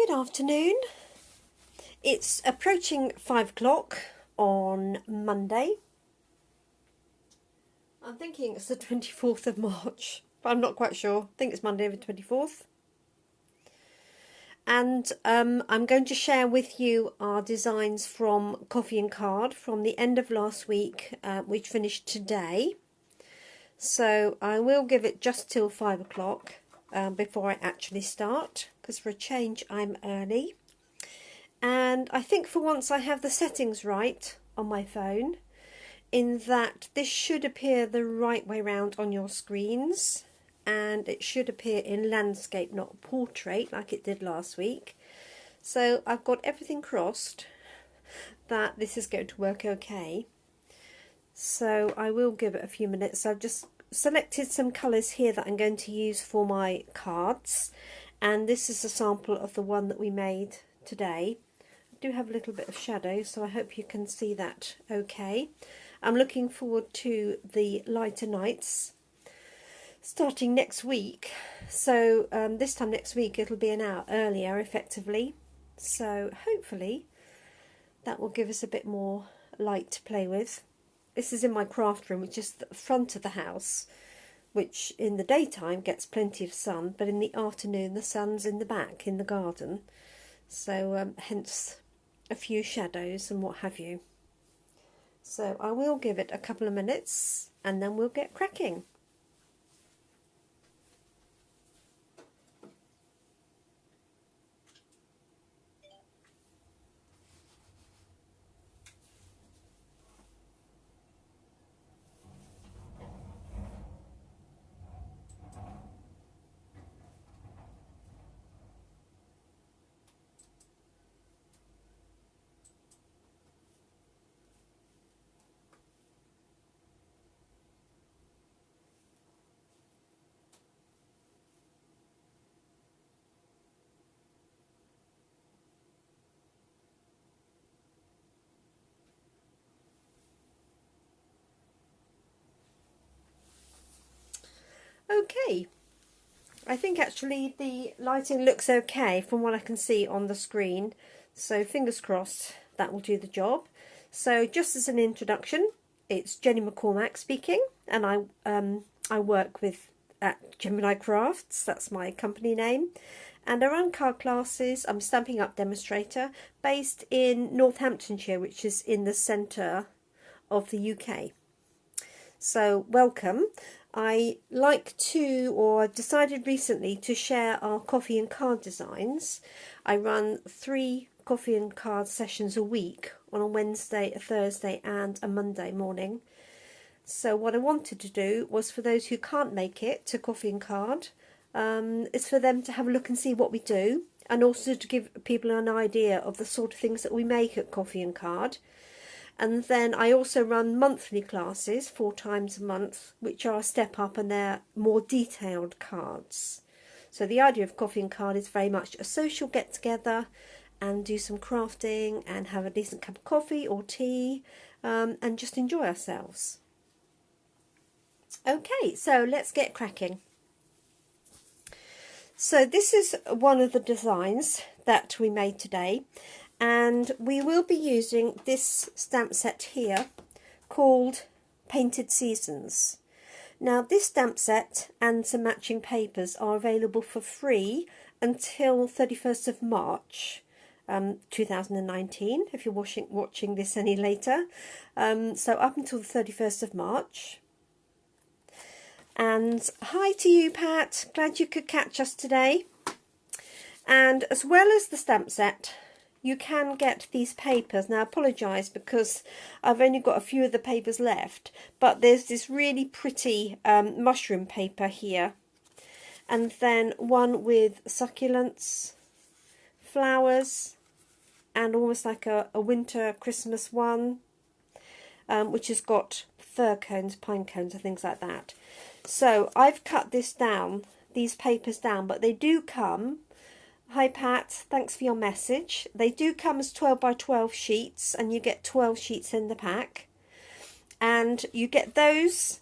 Good afternoon. It's approaching 5 o'clock on Monday. I'm thinking it's the 24th of March, but I'm not quite sure. I think it's Monday the 24th. And I'm going to share with you our designs from Coffee and Card from the end of last week, which finished today. So I will give it just till 5 o'clock before I actually start, because for a change I'm early. And I think for once I have the settings right on my phone, in that this should appear the right way round on your screens, and it should appear in landscape, not portrait like it did last week. So I've got everything crossed that this is going to work okay. So I will give it a few minutes. I've just selected some colours here that I'm going to use for my cards, and this is a sample of the one that we made today. I do have a little bit of shadow, so I hope you can see that okay. I'm looking forward to the lighter nights starting next week. So this time next week it'll be an hour earlier effectively. So hopefully that will give us a bit more light to play with. This is in my craft room, which is the front of the house, which in the daytime gets plenty of sun, but in the afternoon the sun's in the back in the garden. So hence a few shadows and what have you. So I will give it a couple of minutes and then we'll get cracking. Okay, I think actually the lighting looks okay from what I can see on the screen, so fingers crossed that will do the job. So just as an introduction, it's Jenny McCormack speaking, and I work at Jemini Crafts, that's my company name, and I run card classes. I'm Stampin Up demonstrator based in Northamptonshire, which is in the centre of the UK. So welcome. I like to, or decided recently to share our coffee and card designs. I run 3 coffee and card sessions a week on a Wednesday, a Thursday and a Monday morning. So what I wanted to do was for those who can't make it to coffee and card, is for them to have a look and see what we do, and also to give people an idea of the sort of things that we make at coffee and card. And then I also run monthly classes 4 times a month, which are a step up, and they're more detailed cards. So the idea of coffee and card is very much a social get together and do some crafting and have a decent cup of coffee or tea, and just enjoy ourselves. Okay, so let's get cracking. So this is one of the designs that we made today. And we will be using this stamp set here called Painted Seasons. Now this stamp set and some matching papers are available for free until 31st of March 2019, if you're watching this any later. So up until the 31st of March. And hi to you, Pat, glad you could catch us today. And as well as the stamp set, you can get these papers. Now I apologise because I've only got a few of the papers left, but there's this really pretty mushroom paper here, and then one with succulents, flowers, and almost like a winter Christmas one, which has got fir cones, pine cones and things like that. So I've cut these papers down, but they do come. Hi Pat, thanks for your message. They do come as 12 by 12 sheets, and you get 12 sheets in the pack. And you get those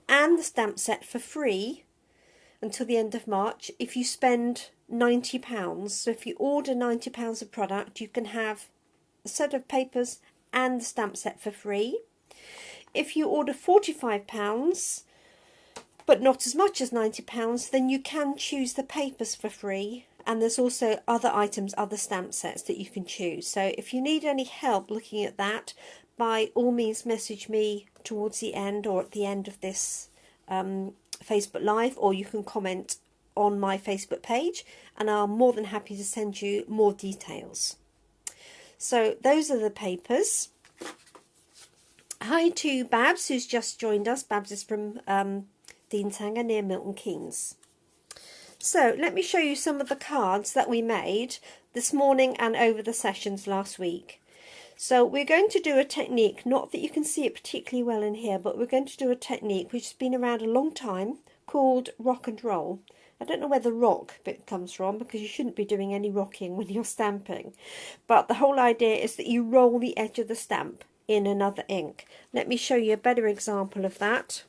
and the stamp set for free until the end of March if you spend £90. So if you order £90 of product, you can have a set of papers and the stamp set for free. If you order £45, but not as much as £90, then you can choose the papers for free. And there's also other items, other stamp sets that you can choose. So if you need any help looking at that, by all means message me towards the end or at the end of this Facebook Live, or you can comment on my Facebook page and I'm more than happy to send you more details. So those are the papers. Hi to Babs, who's just joined us. Babs is from Deanshanger near Milton Keynes. So let me show you some of the cards that we made this morning and over the sessions last week. So we're going to do a technique, not that you can see it particularly well in here, but we're going to do a technique which has been around a long time called rock and roll. I don't know where the rock bit comes from, because you shouldn't be doing any rocking when you're stamping. But the whole idea is that you roll the edge of the stamp in another ink. Let me show you a better example of that,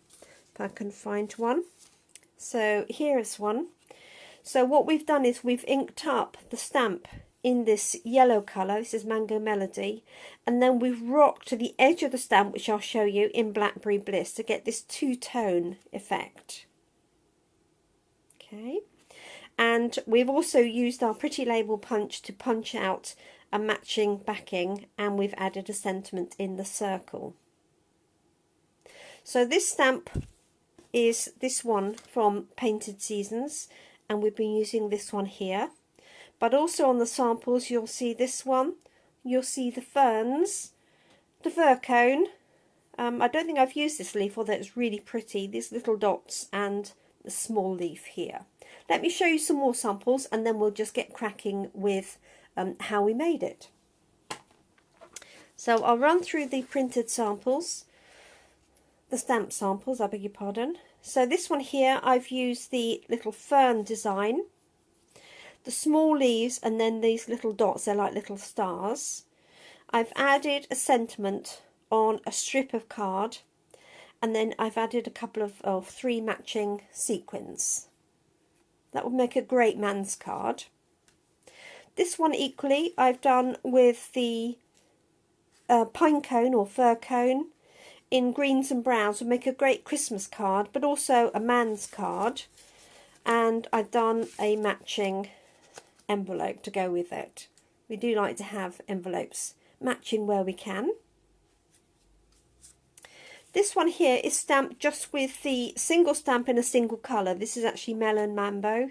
if I can find one. So here is one. So what we've done is we've inked up the stamp in this yellow colour, this is Mango Melody, and then we've rocked to the edge of the stamp, which I'll show you, in Blackberry Bliss to get this two-tone effect. Okay, and we've also used our Pretty Label punch to punch out a matching backing, and we've added a sentiment in the circle. So this stamp is this one from Painted Seasons, and we've been using this one here. But also on the samples you'll see this one, you'll see the ferns, the fir cone. I don't think I've used this leaf, although it's really pretty, these little dots and the small leaf here. Let me show you some more samples and then we'll just get cracking with how we made it. So I'll run through the printed samples, the stamp samples, I beg your pardon. So this one here, I've used the little fern design, the small leaves, and then these little dots, they're like little stars. I've added a sentiment on a strip of card, and then I've added a couple of 3 matching sequins. That would make a great man's card. This one equally I've done with the pine cone or fir cone in greens and browns, would make a great Christmas card, but also a man's card. And I've done a matching envelope to go with it. We do like to have envelopes matching where we can. This one here is stamped just with the single stamp in a single colour. This is actually Melon Mambo,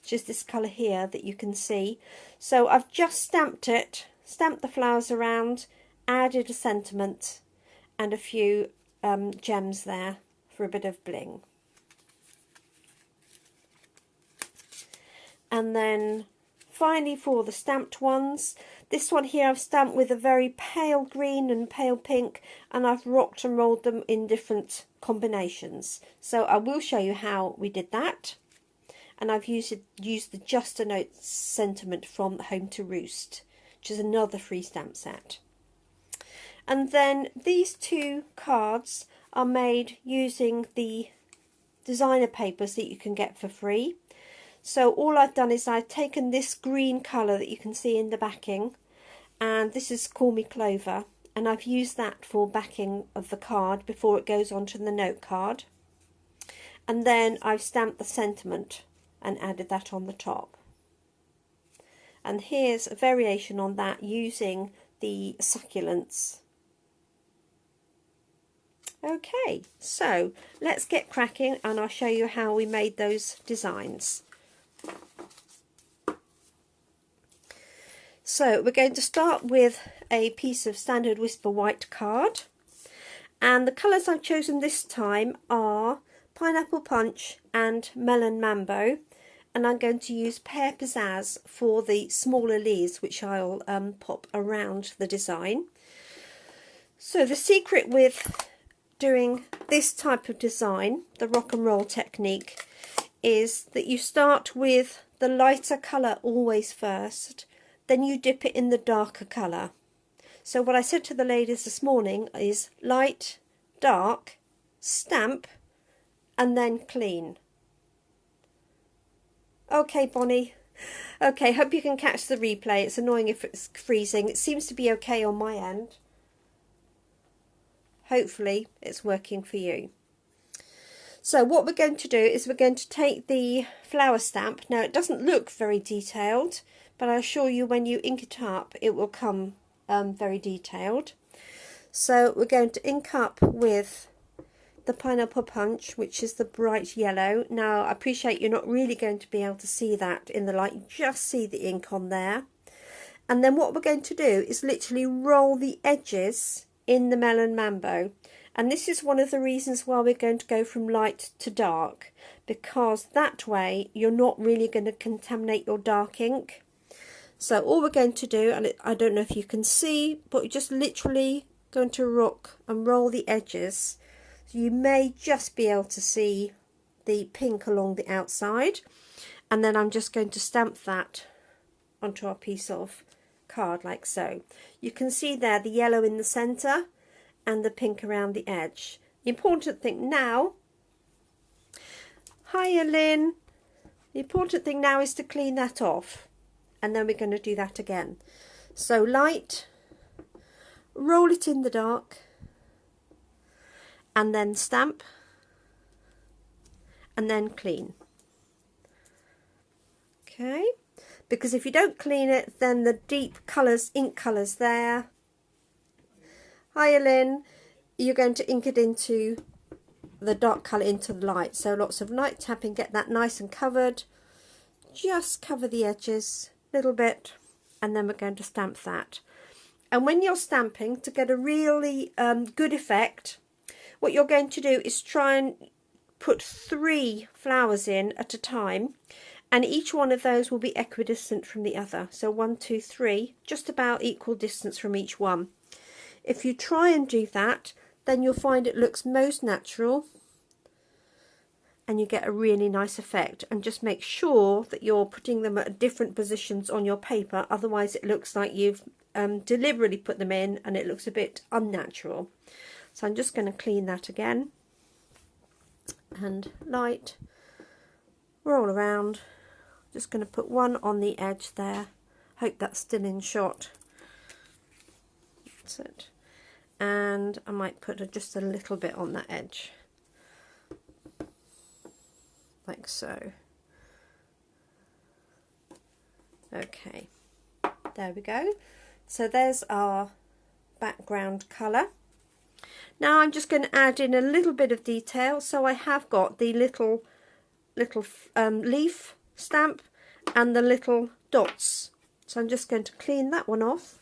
just this colour here that you can see. So I've just stamped it, stamped the flowers around, added a sentiment and a few gems there for a bit of bling. And then finally for the stamped ones, this one here I've stamped with a very pale green and pale pink, and I've rocked and rolled them in different combinations. So I will show you how we did that. And I've used the Just a Note sentiment from Home to Roost, which is another free stamp set. And then these 2 cards are made using the designer papers that you can get for free. So all I've done is I've taken this green colour that you can see in the backing, and this is Call Me Clover, and I've used that for backing of the card before it goes onto the note card. And then I've stamped the sentiment and added that on the top. And here's a variation on that using the succulents. Okay, so let's get cracking and I'll show you how we made those designs. So we're going to start with a piece of standard Whisper White card, and the colours I've chosen this time are Pineapple Punch and Melon Mambo, and I'm going to use Pear Pizzazz for the smaller leaves, which I'll pop around the design. So the secret with doing this type of design, the rock and roll technique, is that you start with the lighter colour always first, then you dip it in the darker colour. So what I said to the ladies this morning is light, dark, stamp, and then clean. Okay, Bonnie. Okay, hope you can catch the replay. It's annoying if it's freezing. It seems to be okay on my end. Hopefully it's working for you. So what we're going to do is we're going to take the flower stamp. Now it doesn't look very detailed, but I assure you when you ink it up it will come very detailed. So we're going to ink up with the Pineapple Punch, which is the bright yellow. Now I appreciate you're not really going to be able to see that in the light, you just see the ink on there. And then what we're going to do is literally roll the edges in the Melon Mambo. And this is one of the reasons why we're going to go from light to dark, because that way you're not really going to contaminate your dark ink. So all we're going to do, and I don't know if you can see, but you're just literally going to rock and roll the edges. So you may just be able to see the pink along the outside, and then I'm just going to stamp that onto our piece of card like so. You can see there the yellow in the centre and the pink around the edge. The important thing now, hiya Lynn, the important thing now is to clean that off, and then we're going to do that again. So light, roll it in the dark, and then stamp, and then clean. Okay, because if you don't clean it, then the deep colours, ink colours there, hiya Lynn, you're going to ink it into the dark colour into the light. So lots of light tapping, get that nice and covered. Just cover the edges a little bit, and then we're going to stamp that. And when you're stamping, to get a really good effect, what you're going to do is try and put 3 flowers in at a time, and each one of those will be equidistant from the other. So 1, 2, 3, just about equal distance from each one. If you try and do that, then you'll find it looks most natural and you get a really nice effect. And just make sure that you're putting them at different positions on your paper, otherwise it looks like you've deliberately put them in and it looks a bit unnatural. So I'm just going to clean that again, and light, roll around. Just going to put one on the edge there. Hope that's still in shot. That's it. And I might put just a little bit on that edge, like so. Okay, there we go. So there's our background colour. Now I'm just going to add in a little bit of detail. So I have got the little leaf stamp and the little dots. So I'm just going to clean that one off.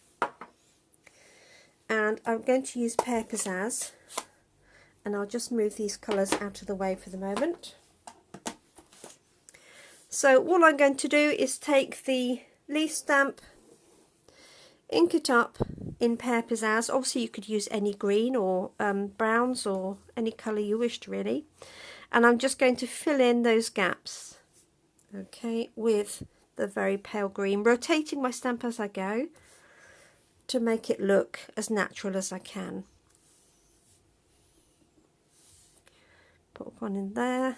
And I'm going to use Pear Pizzazz, and I'll just move these colours out of the way for the moment. So all I'm going to do is take the leaf stamp, ink it up in Pear Pizzazz. Obviously you could use any green or browns or any colour you wished really. And I'm just going to fill in those gaps, okay, with the very pale green, rotating my stamp as I go to make it look as natural as I can. Put one in there.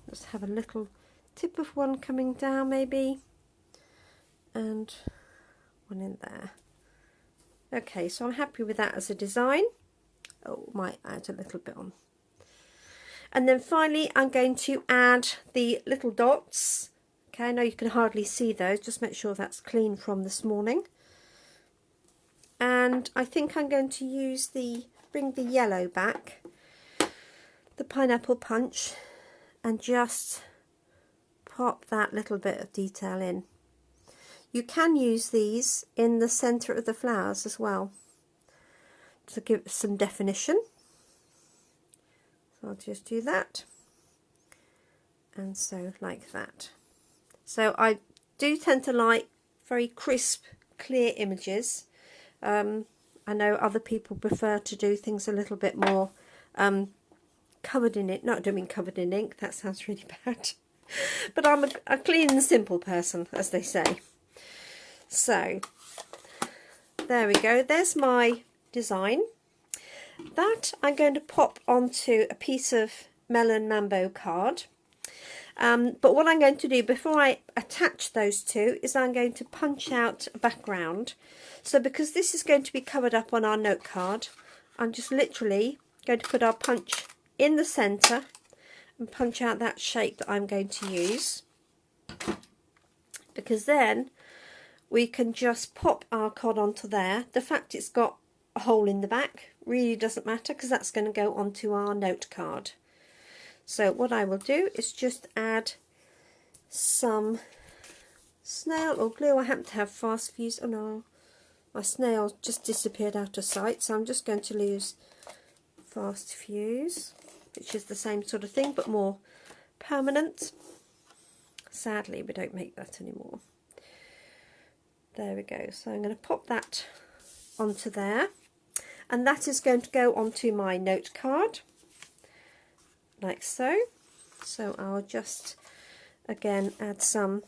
Let's have a little tip of one coming down maybe, and one in there. Okay, so I'm happy with that as a design. Oh, might add a little bit on. And then finally I'm going to add the little dots. Okay, I know you can hardly see those, just make sure that's clean from this morning. And I think I'm going to use bring the yellow back, the Pineapple Punch, and just pop that little bit of detail in. You can use these in the centre of the flowers as well to give some definition. So I'll just do that, and so like that. So I do tend to like very crisp, clear images. I know other people prefer to do things a little bit more covered in it. No, I don't mean covered in ink, that sounds really bad. But I'm a clean and simple person, as they say. So there we go, there's my design. That I'm going to pop onto a piece of Melon Mambo card. But what I'm going to do before I attach those two is I'm going to punch out a background. So because this is going to be covered up on our note card, I'm just literally going to put our punch in the centre and punch out that shape that I'm going to use, because then we can just pop our card onto there. The fact it's got a hole in the back really doesn't matter, because that's going to go onto our note card. So what I will do is just add some snail or glue. I happen to have fast fuse. Oh no, my snail just disappeared out of sight, so I'm just going to use fast fuse, which is the same sort of thing but more permanent. Sadly, we don't make that anymore. There we go. So I'm going to pop that onto there, and that is going to go onto my note card like so. So I'll just again add some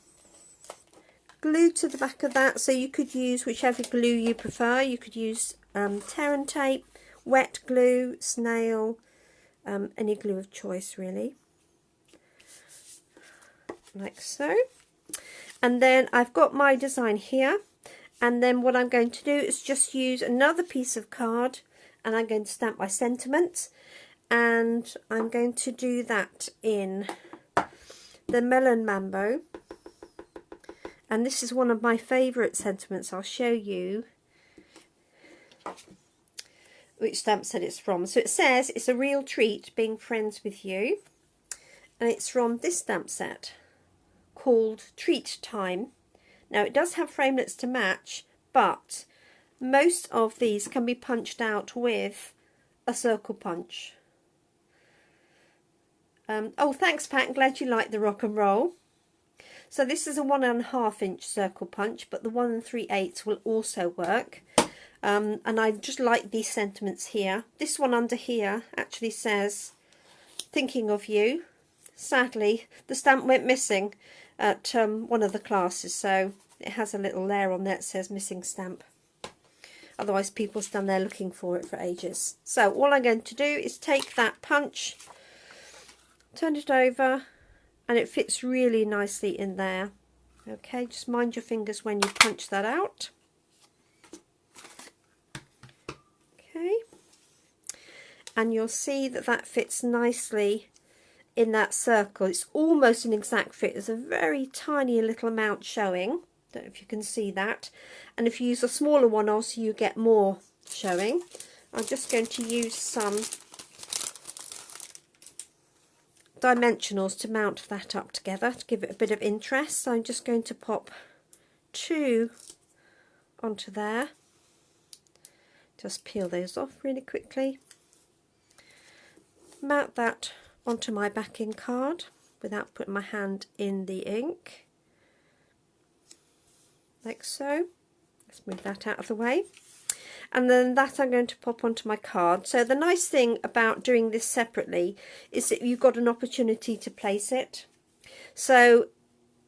glue to the back of that. So you could use whichever glue you prefer. You could use tear and tape, wet glue, snail, any glue of choice really, like so. And then I've got my design here, and then what I'm going to do is just use another piece of card, and I'm going to stamp my sentiments, and I'm going to do that in the Melon Mambo, and this is one of my favourite sentiments. I'll show you which stamp set it's from. So it says, "It's a real treat being friends with you," and it's from this stamp set called Treat Time. Now it does have framelits to match, but most of these can be punched out with a circle punch. Oh, thanks Pat, glad you like the rock and roll. So this is a 1.5 inch circle punch, but the 1 3/8 will also work. And I just like these sentiments here. This one under here actually says, "Thinking of you." Sadly, the stamp went missing at one of the classes, so it has a little layer on there that says "missing stamp." Otherwise people stand there looking for it for ages. So all I'm going to do is take that punch, turn it over, and it fits really nicely in there. Okay, just mind your fingers when you punch that out. Okay, and you'll see that that fits nicely in that circle. It's almost an exact fit. There's a very tiny little amount showing. Don't know if you can see that. And if you use a smaller one, also you get more showing. I'm just going to use some dimensionals to mount that up together to give it a bit of interest. So I'm just going to pop 2 onto there. Just peel those off really quickly. Mount that onto my backing card without putting my hand in the ink, like so. Let's move that out of the way. And then that I'm going to pop onto my card. So the nice thing about doing this separately is that you've got an opportunity to place it. So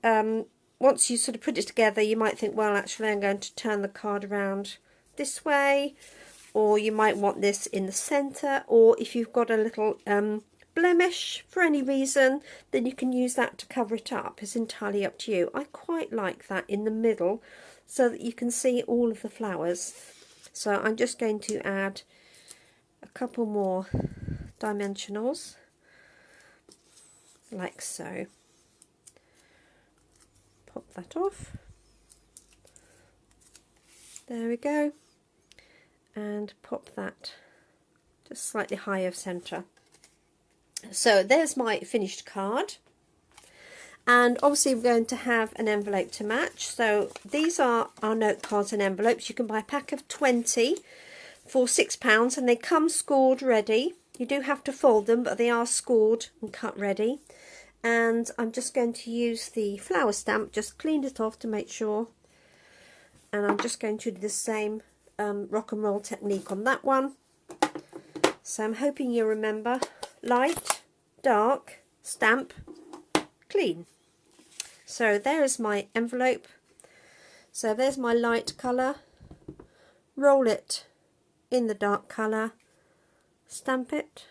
once you sort of put it together, you might think, well, actually I'm going to turn the card around this way, or you might want this in the centre, or if you've got a little blemish for any reason, then you can use that to cover it up. It's entirely up to you. I quite like that in the middle so that you can see all of the flowers. So I'm just going to add a couple more dimensionals like so. Pop that off. There we go. And pop that just slightly higher centre. So there's my finished card, and obviously we're going to have an envelope to match. So these are our note cards and envelopes. You can buy a pack of 20 for £6, and they come scored ready. You do have to fold them, but they are scored and cut ready. And I'm just going to use the flower stamp, just cleaned it off to make sure, and I'm just going to do the same rock and roll technique on that one. So I'm hoping you remember: light, dark, stamp, clean. So there is my envelope. So there's my light colour. Roll it in the dark colour. Stamp it.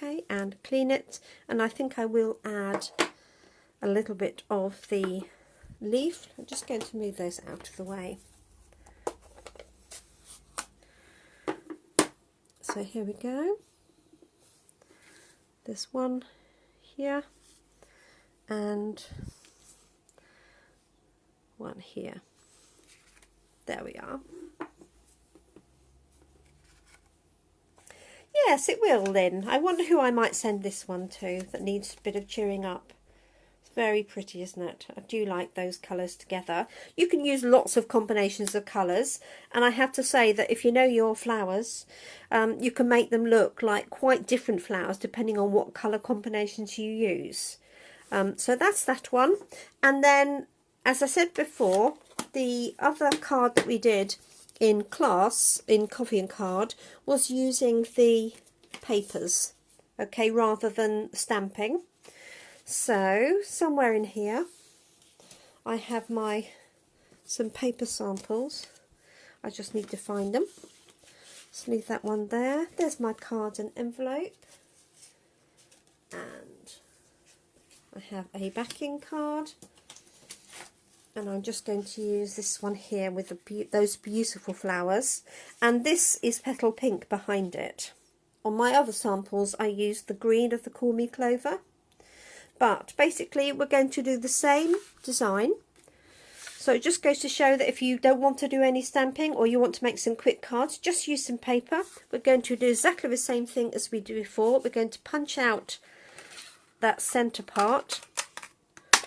Okay, and clean it, and I think I will add a little bit of the leaf. I'm just going to move those out of the way. So here we go. There's one here and one here. There we are. Yes, it will, Lynn. I wonder who I might send this one to that needs a bit of cheering up. It's very pretty, isn't it? I do like those colours together. You can use lots of combinations of colours, and I have to say that if you know your flowers, you can make them look like quite different flowers depending on what colour combinations you use. So that's that one. And then, as I said before, the other card that we did in class, in Coffee and Card, was using the papers, okay, rather than stamping. So, somewhere in here, I have some paper samples. I just need to find them. Just leave that one there. There's my card and envelope. And I have a backing card. And I'm just going to use this one here with those beautiful flowers. And this is petal pink behind it. On my other samples, I used the green of the Call Me Clover. But basically, we're going to do the same design. So it just goes to show that if you don't want to do any stamping or you want to make some quick cards, just use some paper. We're going to do exactly the same thing as we did before. We're going to punch out that centre part.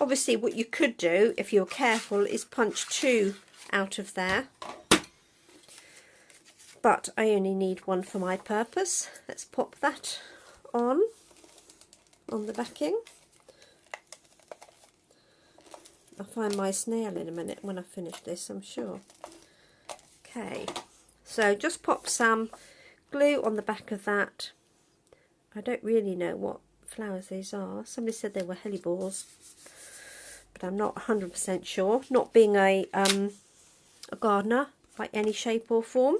Obviously, what you could do, if you're careful, is punch two out of there. But I only need one for my purpose. Let's pop that on the backing. I'll find my snail in a minute when I finish this, I'm sure. Okay, so just pop some glue on the back of that. I don't really know what flowers these are. Somebody said they were hellebores, but I'm not 100% sure. Not being a gardener by any shape or form,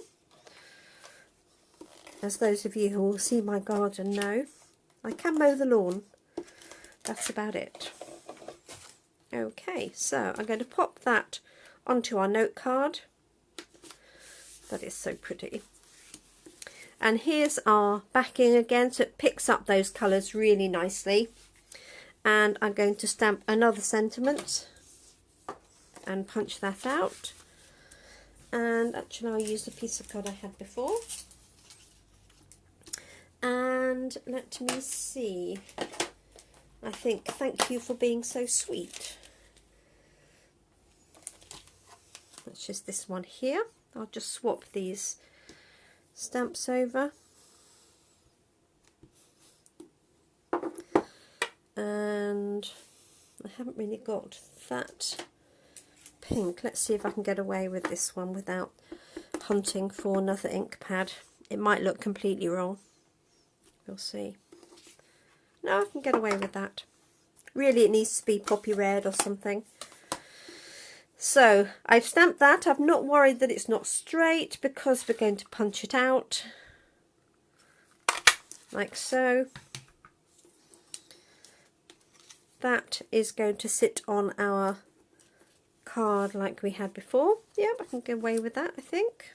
as those of you who will see my garden know. I can mow the lawn. That's about it. Okay, so I'm going to pop that onto our note card. That is so pretty. And here's our backing again, so it picks up those colours really nicely. And I'm going to stamp another sentiment and punch that out. And actually I'll use the piece of card I had before. And let me see. I think, thank you for being so sweet. That's just this one here. I'll just swap these stamps over. And I haven't really got that pink. Let's see if I can get away with this one without hunting for another ink pad. It might look completely wrong. We'll see. No, I can get away with that. Really, it needs to be poppy red or something. So, I've stamped that. I'm not worried that it's not straight because we're going to punch it out. Like so. That is going to sit on our card like we had before. Yep, I can get away with that, I think.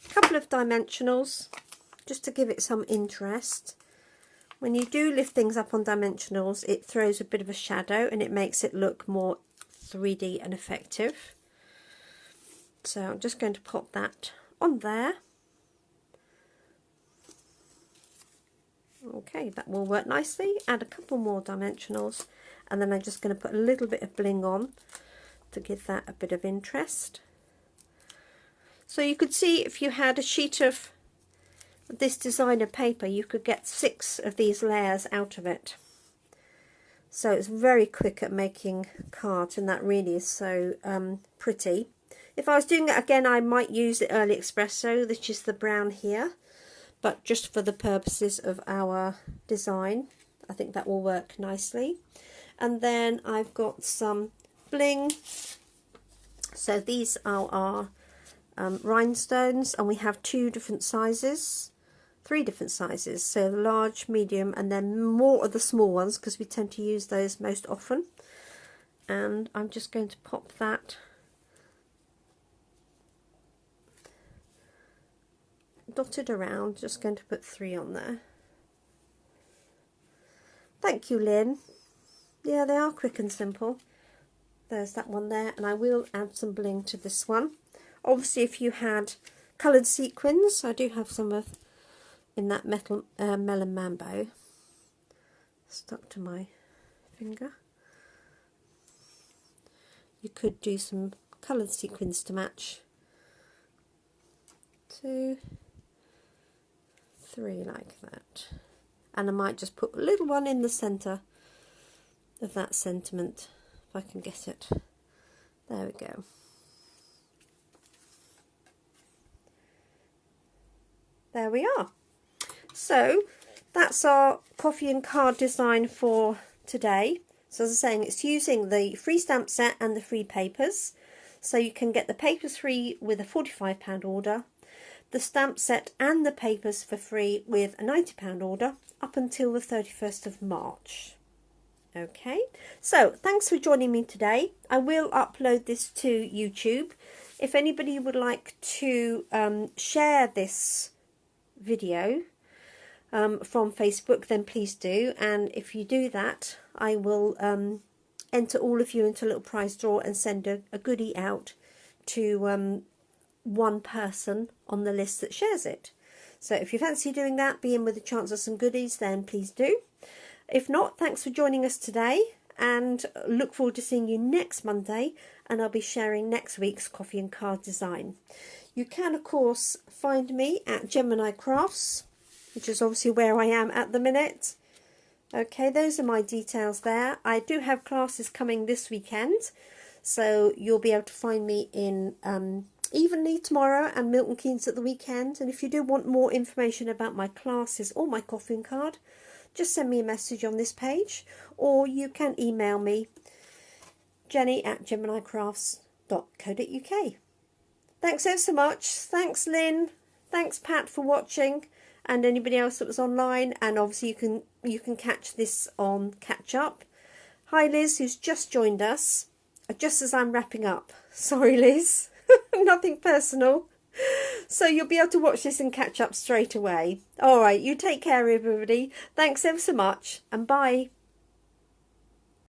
A couple of dimensionals, just to give it some interest. When you do lift things up on dimensionals, it throws a bit of a shadow and it makes it look more 3D and effective. So I'm just going to pop that on there. Okay, that will work nicely. Add a couple more dimensionals and then I'm just going to put a little bit of bling on to give that a bit of interest. So you could see if you had a sheet of this designer paper, you could get 6 of these layers out of it. So it's very quick at making cards, and that really is so pretty. If I was doing it again, I might use the Early Espresso, which is the brown here, but just for the purposes of our design, I think that will work nicely. And then I've got some bling. So these are our rhinestones, and we have 2 different sizes. 3 different sizes, so the large, medium, and then more of the small ones because we tend to use those most often. And I'm just going to pop that dotted around, just going to put 3 on there. Thank you, Lynn. Yeah, they are quick and simple. There's that one there, and I will add some bling to this one. Obviously, if you had coloured sequins, I do have some of in that metal melon mambo stuck to my finger. You could do some coloured sequins to match. 2, 3 like that. And I might just put a little one in the centre of that sentiment, if I can get it. There we go. There we are. So that's our coffee and card design for today. So as I was saying, it's using the free stamp set and the free papers. So you can get the papers free with a £45 order, the stamp set and the papers for free with a £90 order up until the 31st of March. Okay, so thanks for joining me today. I will upload this to YouTube. If anybody would like to share this video from Facebook, then please do. And if you do that, I will enter all of you into a little prize draw and send a goodie out to one person on the list that shares it. So if you fancy doing that, be in with a chance of some goodies, then please do. If not, thanks for joining us today, and look forward to seeing you next Monday, and I'll be sharing next week's coffee and card design. You can, of course, find me at Jemini Crafts, which is obviously where I am at the minute. Okay, those are my details there. I do have classes coming this weekend, so you'll be able to find me in Evenly tomorrow and Milton Keynes at the weekend. And if you do want more information about my classes or my coffee and card, just send me a message on this page, or you can email me, jenny@jeminicrafts.co.uk. Thanks ever so much. Thanks, Lynn. Thanks, Pat, for watching, and anybody else that was online. And obviously you can catch this on Catch Up. Hi, Liz, who's just joined us, just as I'm wrapping up. Sorry, Liz. Nothing personal. So you'll be able to watch this and catch up straight away. All right, you take care, everybody. Thanks ever so much, and bye.